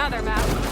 another map.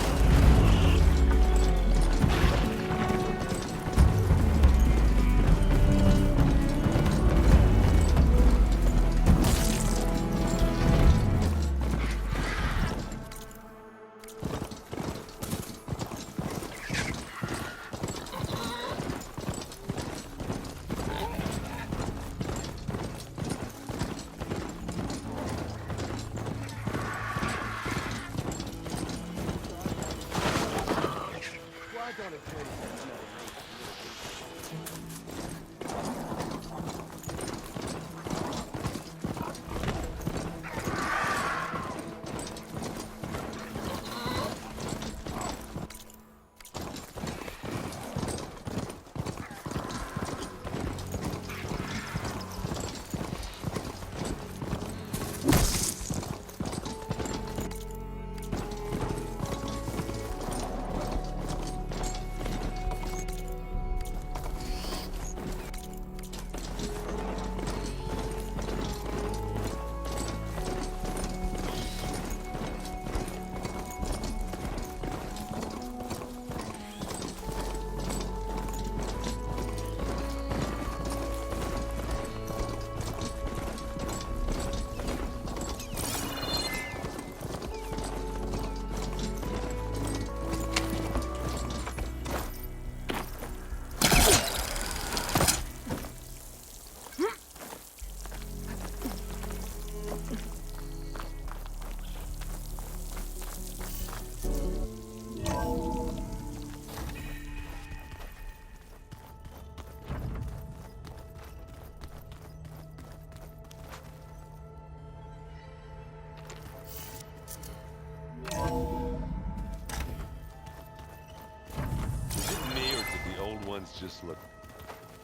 Just look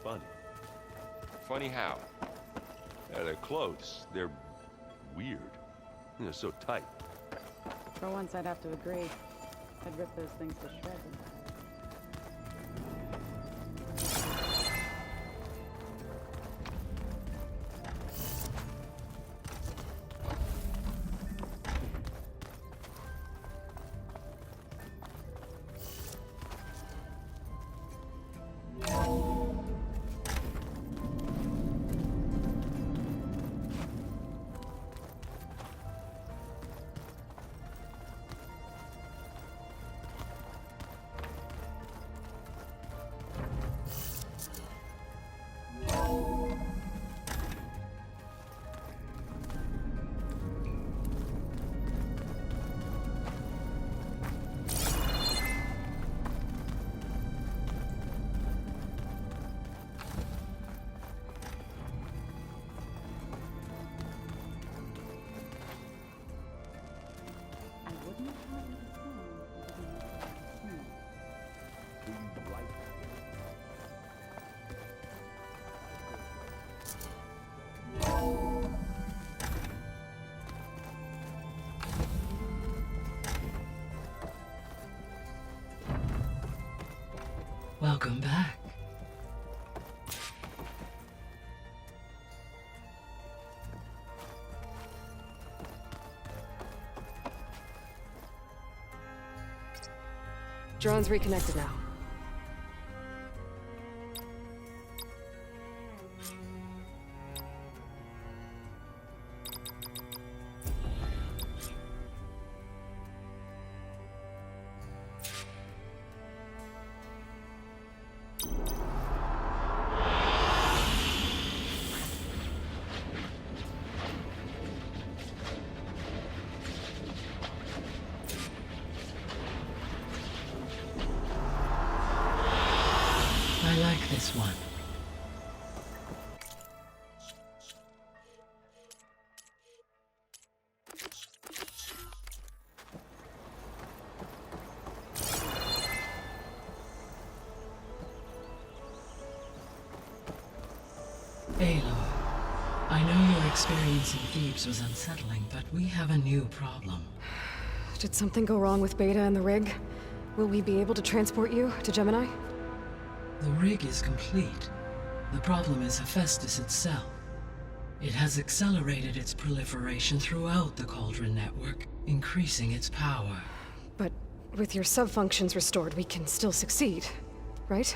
funny. Funny how? They're close. They're weird. They're so tight. For once, I'd have to agree. I'd rip those things to shreds. Welcome back. Drone's reconnected now. I like this one. Aloy, I know your experience in Thebes was unsettling, but we have a new problem. Did something go wrong with Beta and the rig? Will we be able to transport you to Gemini? The rig is complete. The problem is Hephaestus itself. It has accelerated its proliferation throughout the Cauldron network, increasing its power. But with your sub-functions restored, we can still succeed, right?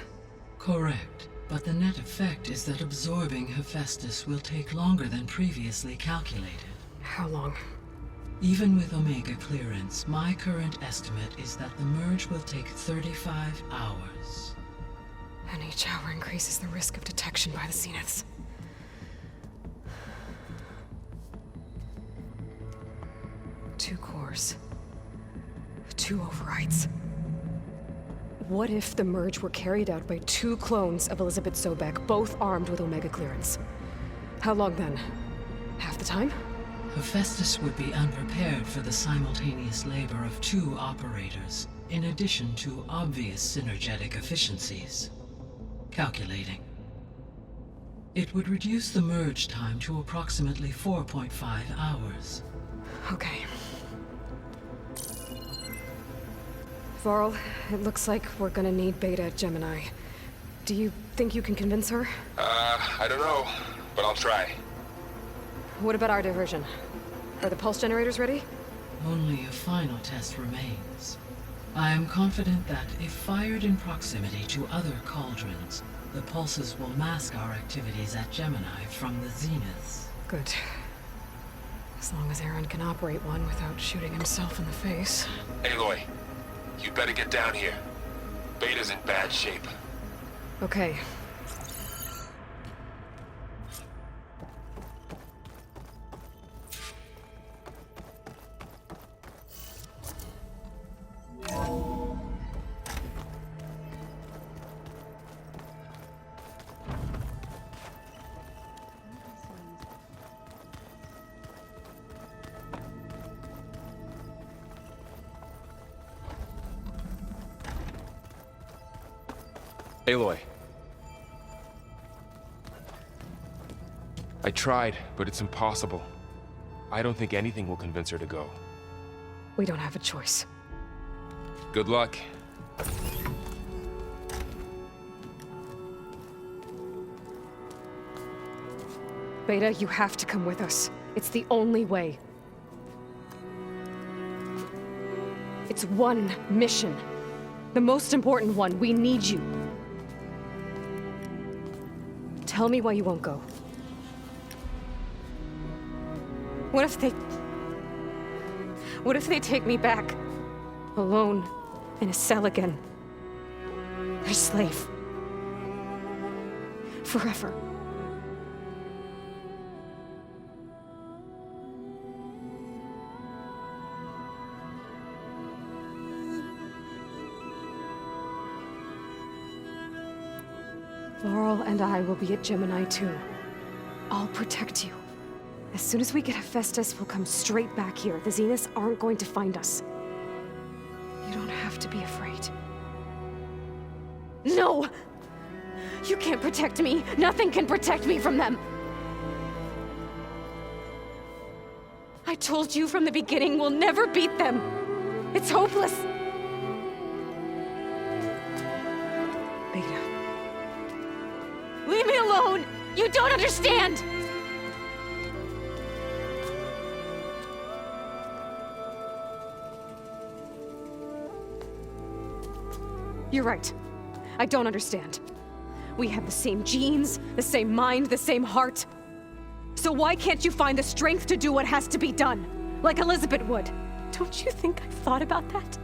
Correct. But the net effect is that absorbing Hephaestus will take longer than previously calculated. How long? Even with Omega clearance, my current estimate is that the merge will take 35 hours. And each hour increases the risk of detection by the Zeniths. Two cores. Two overrides. What if the merge were carried out by two clones of Elizabeth Sobek, both armed with Omega clearance? How long then? Half the time? Hephaestus would be unprepared for the simultaneous labor of two operators, in addition to obvious synergetic efficiencies. Calculating. It would reduce the merge time to approximately 4.5 hours. Okay. Varl, it looks like we're gonna need Beta at Gemini. Do you think you can convince her? I don't know, but I'll try. What about our diversion? Are the pulse generators ready? Only a final test remains. I am confident that if fired in proximity to other cauldrons, the pulses will mask our activities at Gemini from the Zeniths. Good. As long as Aaron can operate one without shooting himself in the face. Aloy, you better get down here. Beta's in bad shape. Okay. Aloy. I tried, but it's impossible. I don't think anything will convince her to go. We don't have a choice. Good luck. Beta, you have to come with us. It's the only way. It's one mission. The most important one. We need you. Tell me why you won't go. What if they take me back? Alone, in a cell again. A slave. Forever. Laurel and I will be at Gemini too. I'll protect you. As soon as we get Hephaestus, we'll come straight back here. The Zeniths aren't going to find us. You don't have to be afraid. No! You can't protect me. Nothing can protect me from them. I told you from the beginning we'll never beat them. It's hopeless. Beta. Leave me alone! You don't understand! You're right. I don't understand. We have the same genes, the same mind, the same heart. So why can't you find the strength to do what has to be done? Like Elizabeth would. Don't you think I've thought about that?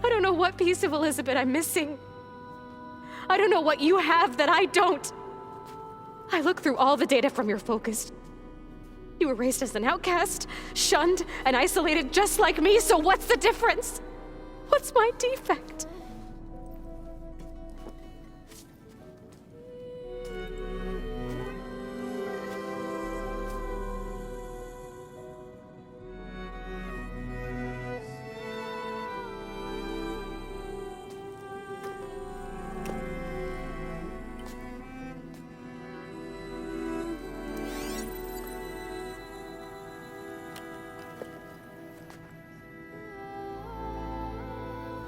I don't know what piece of Elizabeth I'm missing. I don't know what you have that I don't. I look through all the data from your focus. You were raised as an outcast, shunned, and isolated just like me, so what's the difference? What's my defect?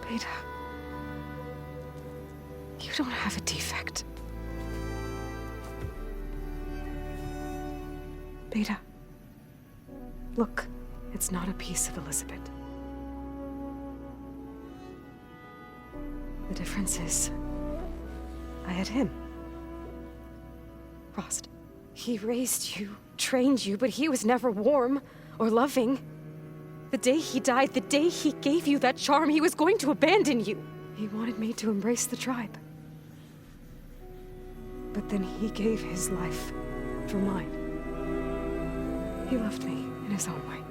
Beta, you don't have a defect. Beta, look, it's not a piece of Elizabeth. The difference is, I had him. Rost. He raised you, trained you, but he was never warm or loving. The day he died, the day he gave you that charm, he was going to abandon you. He wanted me to embrace the tribe. But then he gave his life for mine. He loved me in his own way.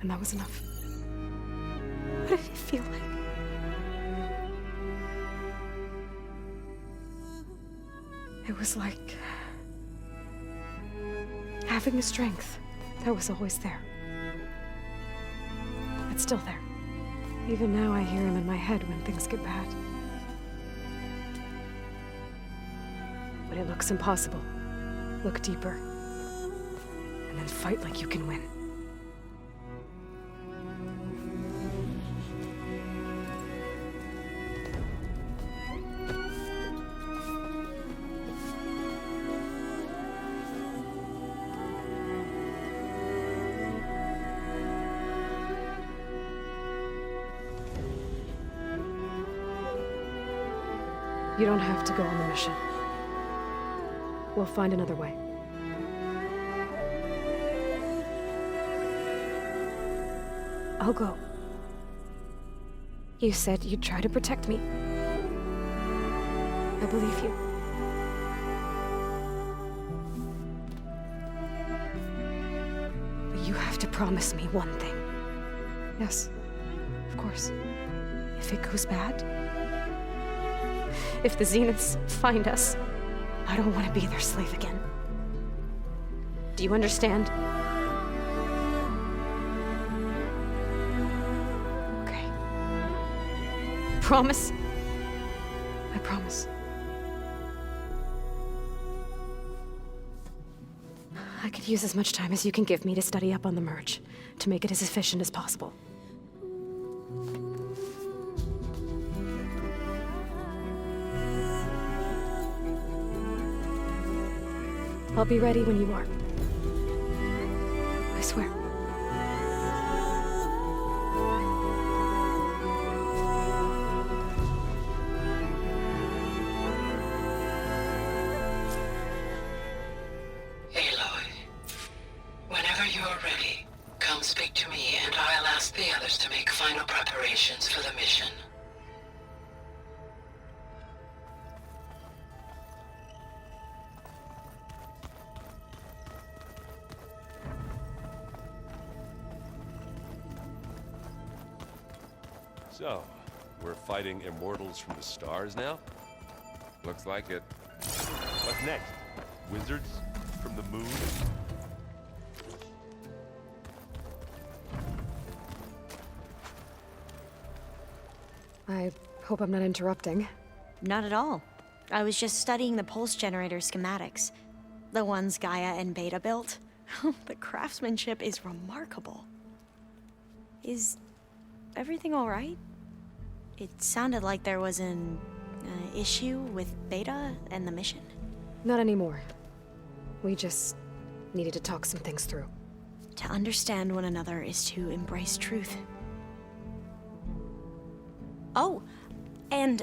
And that was enough. What did it feel like? It was like having the strength that was always there. It's still there. Even now I hear him in my head when things get bad. When it looks impossible, look deeper. And then fight like you can win. You don't have to go on the mission. We'll find another way. I'll go. You said you'd try to protect me. I believe you. But you have to promise me one thing. Yes, of course. If it goes bad, if the Zeniths find us, I don't want to be their slave again. Do you understand? Okay. Promise? I promise. I could use as much time as you can give me to study up on the merge, to make it as efficient as possible. I'll be ready when you are. I swear. Aloy, whenever you are ready, come speak to me and I'll ask the others to make final preparations for the mission. So, we're fighting immortals from the stars now? Looks like it. What's next? Wizards from the moon? I hope I'm not interrupting. Not at all. I was just studying the pulse generator schematics. The ones Gaia and Beta built. The craftsmanship is remarkable. Is everything all right? It sounded like there was an issue with Beta and the mission. Not anymore. We just needed to talk some things through. To understand one another is to embrace truth. Oh, and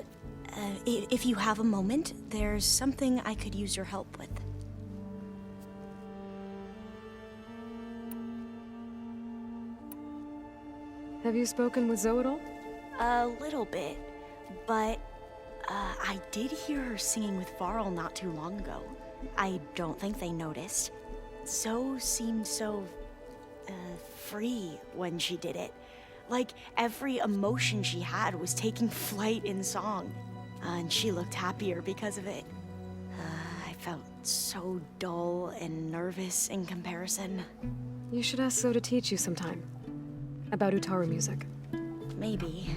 if you have a moment, there's something I could use your help with. Have you spoken with Zoe at all? A little bit, but I did hear her singing with Varl not too long ago. I don't think they noticed. Zoe seemed so free when she did it. Like every emotion she had was taking flight in song. And she looked happier because of it. I felt so dull and nervous in comparison. You should ask Zoe to teach you sometime. About Utaru music. Maybe.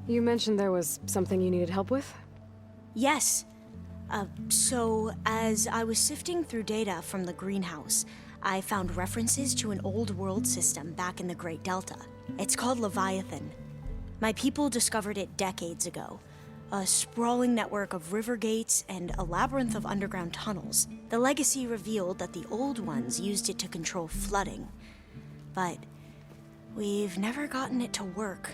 You mentioned there was something you needed help with? Yes. So, as I was sifting through data from the greenhouse, I found references to an old world system back in the Great Delta. It's called Leviathan. My people discovered it decades ago. A sprawling network of river gates and a labyrinth of underground tunnels. The legacy revealed that the old ones used it to control flooding. But We've never gotten it to work.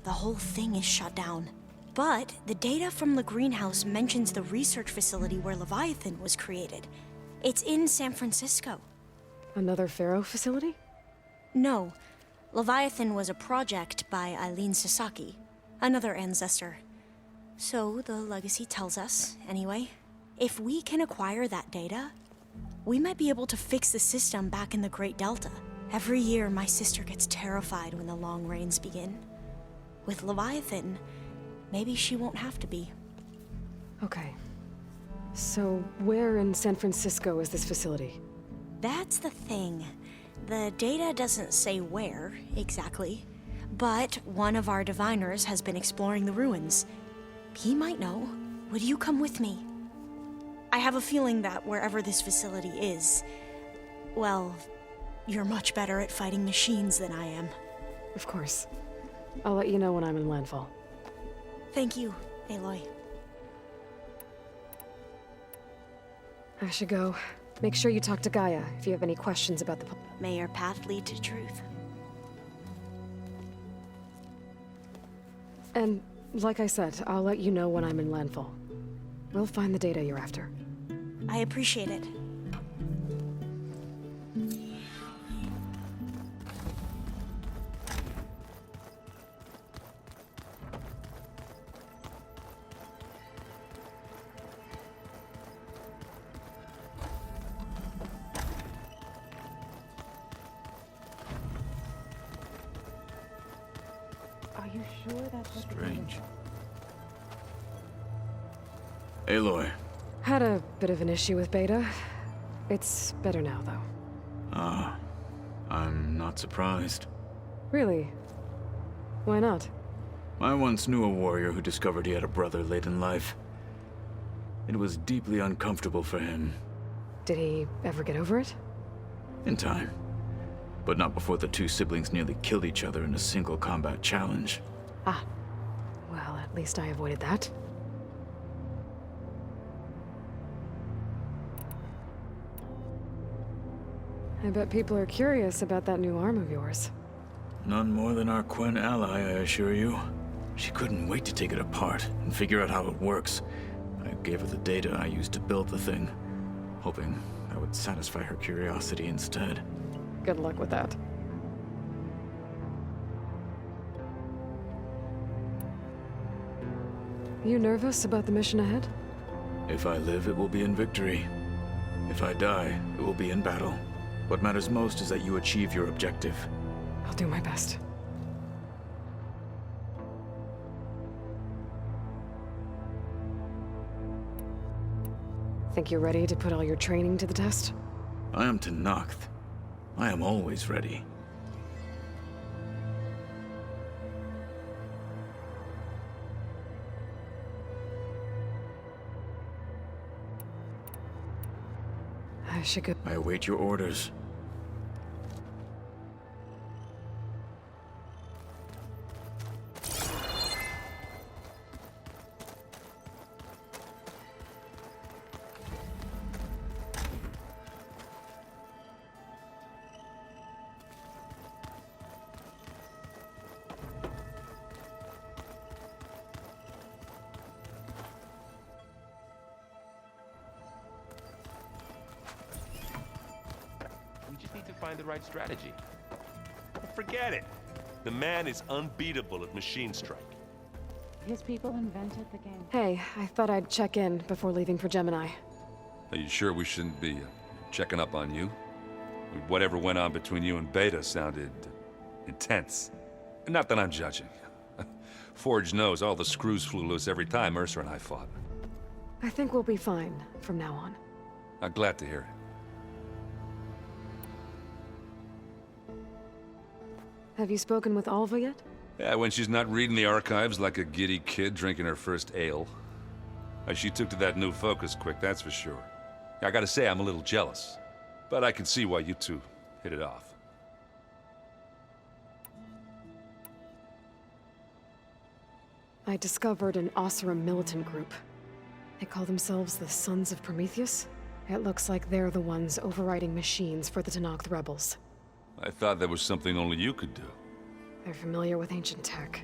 The whole thing is shut down. But the data from the greenhouse mentions the research facility where Leviathan was created. It's in San Francisco. Another Pharaoh facility? No, Leviathan was a project by Eileen Sasaki, another ancestor. So the legacy tells us, anyway, if we can acquire that data, we might be able to fix the system back in the Great Delta. Every year, my sister gets terrified when the long rains begin. With Leviathan, maybe she won't have to be. Okay. So, where in San Francisco is this facility? That's the thing. The data doesn't say where, exactly. But one of our diviners has been exploring the ruins. He might know. Would you come with me? I have a feeling that wherever this facility is, well, you're much better at fighting machines than I am. Of course. I'll let you know when I'm in landfall. Thank you, Aloy. I should go. Make sure you talk to Gaia if you have any questions about the... May your path lead to truth. And, like I said, I'll let you know when I'm in landfall. We'll find the data you're after. I appreciate it. Are you sure that's what Strange. Aloy. Had a bit of an issue with Beta. It's better now, though. Ah, I'm not surprised. Really? Why not? I once knew a warrior who discovered he had a brother late in life. It was deeply uncomfortable for him. Did he ever get over it? In time. But not before the two siblings nearly killed each other in a single combat challenge. Ah. Well, at least I avoided that. I bet people are curious about that new arm of yours. None more than our Quen ally, I assure you. She couldn't wait to take it apart and figure out how it works. I gave her the data I used to build the thing, hoping that would satisfy her curiosity instead. Good luck with that. You nervous about the mission ahead? If I live, it will be in victory. If I die, it will be in battle. What matters most is that you achieve your objective. I'll do my best. Think you're ready to put all your training to the test? I am Tenakth. I am always ready. I should go. I await your orders. We just need to find the right strategy. Forget it. The man is unbeatable at Machine Strike. His people invented the game. Hey, I thought I'd check in before leaving for Gemini. Are you sure we shouldn't be checking up on you? Whatever went on between you and Beta sounded intense. Not that I'm judging. Forge knows all the screws flew loose every time Mercer and I fought. I think we'll be fine from now on. I'm glad to hear it. Have you spoken with Alva yet? Yeah, when she's not reading the archives like a giddy kid drinking her first ale. She took to that new focus quick, that's for sure. I gotta say, I'm a little jealous. But I can see why you two hit it off. I discovered an Oseram militant group. They call themselves the Sons of Prometheus. It looks like they're the ones overriding machines for the Tenakth rebels. I thought that was something only you could do. They're familiar with ancient tech.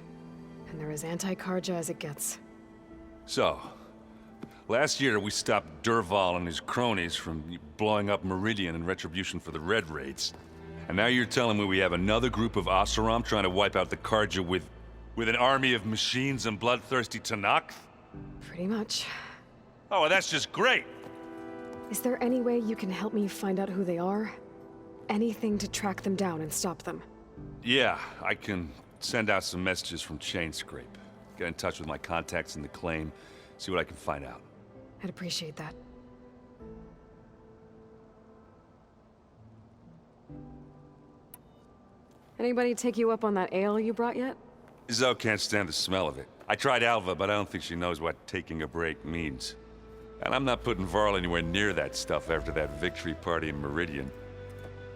And they're as anti-Karja as it gets. So, last year we stopped Durval and his cronies from blowing up Meridian in retribution for the Red Raids. And now you're telling me we have another group of Oseram trying to wipe out the Karja with an army of machines and bloodthirsty Tenakth? Pretty much. Oh, well, that's just great! Is there any way you can help me find out who they are? Anything to track them down and stop them? Yeah, I can send out some messages from Chainscrape. Get in touch with my contacts in the claim, see what I can find out. I'd appreciate that. Anybody take you up on that ale you brought yet? Zoe can't stand the smell of it. I tried Alva, but I don't think she knows what taking a break means. And I'm not putting Varl anywhere near that stuff after that victory party in Meridian.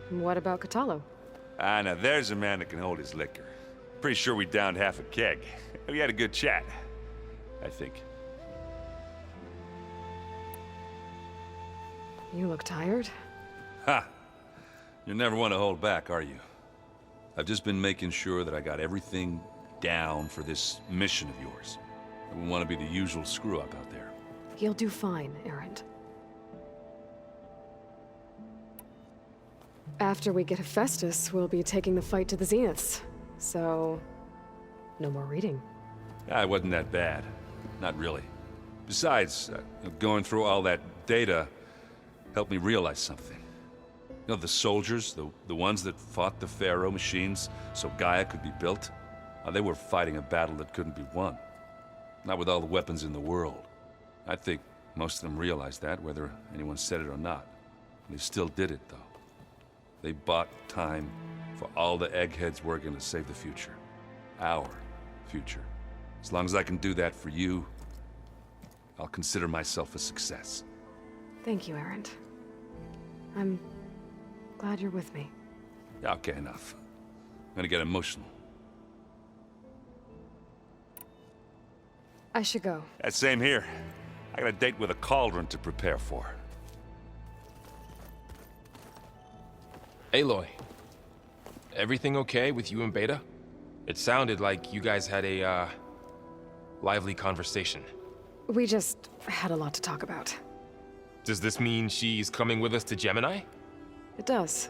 What about Kotallo? Ah, now there's a man that can hold his liquor. Pretty sure we downed half a keg. We had a good chat, I think. You look tired. Ha! You never want to hold back, are you? I've just been making sure that I got everything down for this mission of yours. I wouldn't want to be the usual screw-up out there. You'll do fine, Erend. After we get Hephaestus, we'll be taking the fight to the Zeniths. So, no more reading. Ah, it wasn't that bad. Not really. Besides, going through all that data helped me realize something. You know, the soldiers, the ones that fought the Pharaoh machines so Gaia could be built, they were fighting a battle that couldn't be won. Not with all the weapons in the world. I think most of them realized that, whether anyone said it or not. They still did it, though. They bought time for all the eggheads working to save the future. Our future. As long as I can do that for you, I'll consider myself a success. Thank you, Erend. I'm glad you're with me. Okay, enough. I'm gonna get emotional. I should go. Same here. I got a date with a cauldron to prepare for. Aloy, everything okay with you and Beta? It sounded like you guys had a, lively conversation. We just had a lot to talk about. Does this mean she's coming with us to Gemini? It does.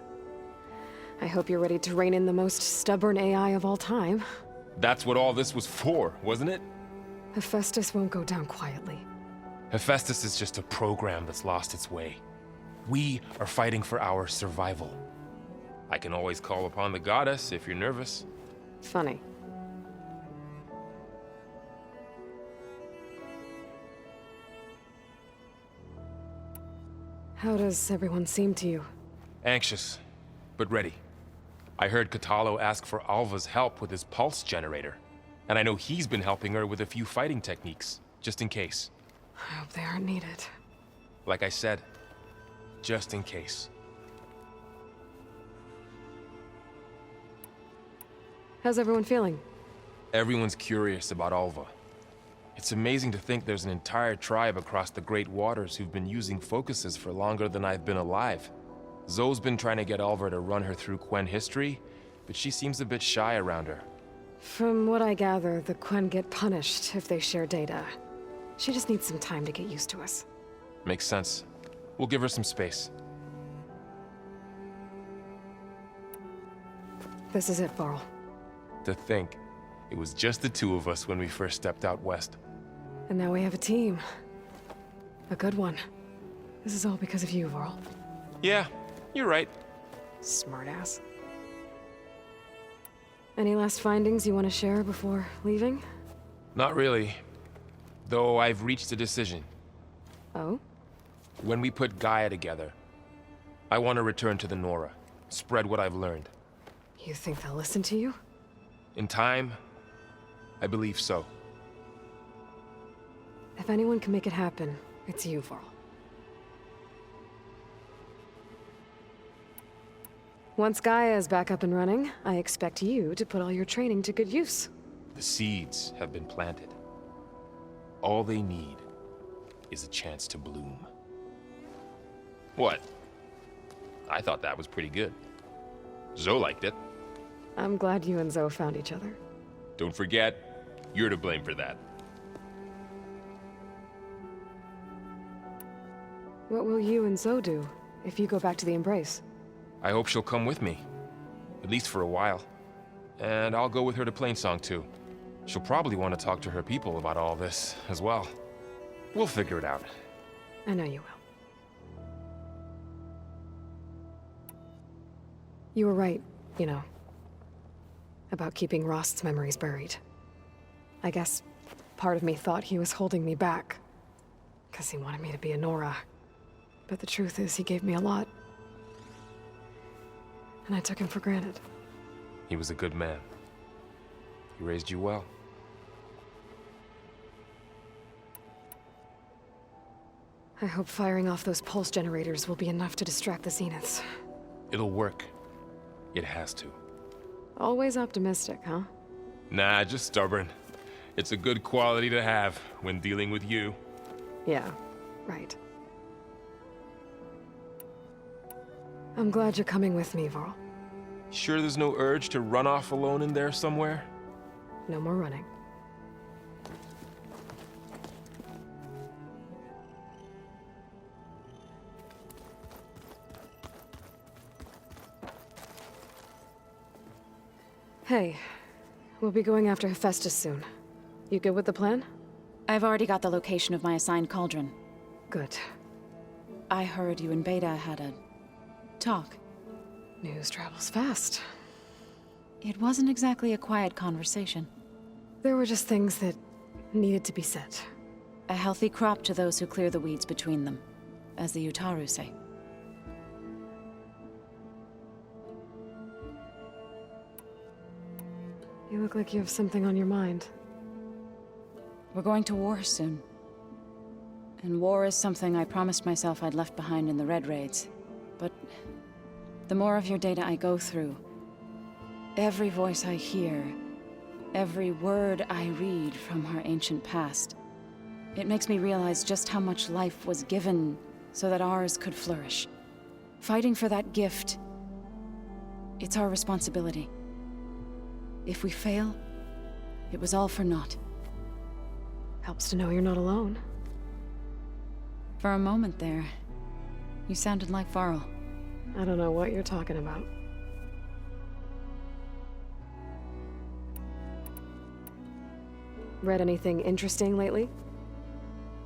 I hope you're ready to rein in the most stubborn AI of all time. That's what all this was for, wasn't it? Hephaestus won't go down quietly. Hephaestus is just a program that's lost its way. We are fighting for our survival. I can always call upon the goddess if you're nervous. Funny. How does everyone seem to you? Anxious, but ready. I heard Kotallo ask for Alva's help with his pulse generator. And I know he's been helping her with a few fighting techniques, just in case. I hope they aren't needed. Like I said, just in case. How's everyone feeling? Everyone's curious about Alva. It's amazing to think there's an entire tribe across the Great Waters who've been using focuses for longer than I've been alive. Zoe's been trying to get Alva to run her through Quen history, but she seems a bit shy around her. From what I gather, the Quen get punished if they share data. She just needs some time to get used to us. Makes sense. We'll give her some space. This is it, Varl. To think, it was just the two of us when we first stepped out west. And now we have a team. A good one. This is all because of you, Varl. Yeah, you're right. Smartass. Any last findings you want to share before leaving? Not really. Though I've reached a decision. Oh? When we put Gaia together, I want to return to the Nora. Spread what I've learned. You think they'll listen to you? In time, I believe so. If anyone can make it happen, it's you, Varl. Once Gaia is back up and running, I expect you to put all your training to good use. The seeds have been planted. All they need is a chance to bloom. What? I thought that was pretty good. Zoe liked it. I'm glad you and Zoe found each other. Don't forget, you're to blame for that. What will you and Zoe do if you go back to the Embrace? I hope she'll come with me. At least for a while. And I'll go with her to Plainsong too. She'll probably want to talk to her people about all this as well. We'll figure it out. I know you will. You were right, you know. About keeping Rost's memories buried. I guess part of me thought he was holding me back. Because he wanted me to be a Nora. But the truth is, he gave me a lot. And I took him for granted. He was a good man. He raised you well. I hope firing off those pulse generators will be enough to distract the Zeniths. It'll work. It has to. Always optimistic, huh? Nah, just stubborn. It's a good quality to have when dealing with you. Yeah, right. I'm glad you're coming with me, Varl. Sure there's no urge to run off alone in there somewhere? No more running. Hey, we'll be going after Hephaestus soon. You good with the plan? I've already got the location of my assigned cauldron. Good. I heard you and Beta had a talk. News travels fast. It wasn't exactly a quiet conversation. There were just things that needed to be said. A healthy crop to those who clear the weeds between them, as the Utaru say. You look like you have something on your mind. We're going to war soon. And war is something I promised myself I'd left behind in the Red Raids. But the more of your data I go through, every voice I hear, every word I read from our ancient past, it makes me realize just how much life was given so that ours could flourish. Fighting for that gift, it's our responsibility. If we fail, it was all for naught. Helps to know you're not alone. For a moment there, you sounded like Varl. I don't know what you're talking about. Read anything interesting lately?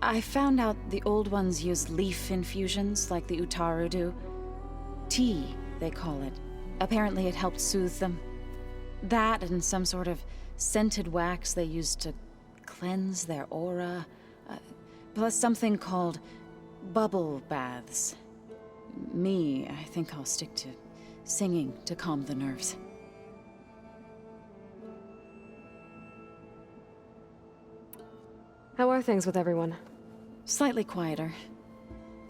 I found out the old ones use leaf infusions like the Utaru do. Tea, they call it. Apparently it helped soothe them. That and some sort of scented wax they used to cleanse their aura. Plus something called bubble baths. Me, I think I'll stick to singing to calm the nerves. How are things with everyone? Slightly quieter.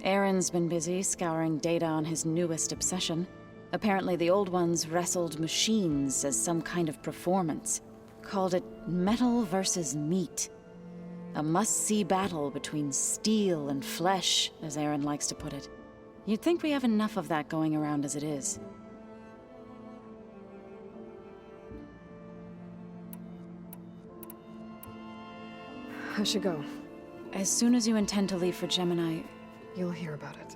Aaron's been busy scouring data on his newest obsession. Apparently the old ones wrestled machines as some kind of performance. Called it metal versus meat. A must-see battle between steel and flesh, as Aaron likes to put it. You'd think we have enough of that going around as it is. I should go. As soon as you intend to leave for Gemini, You'll hear about it.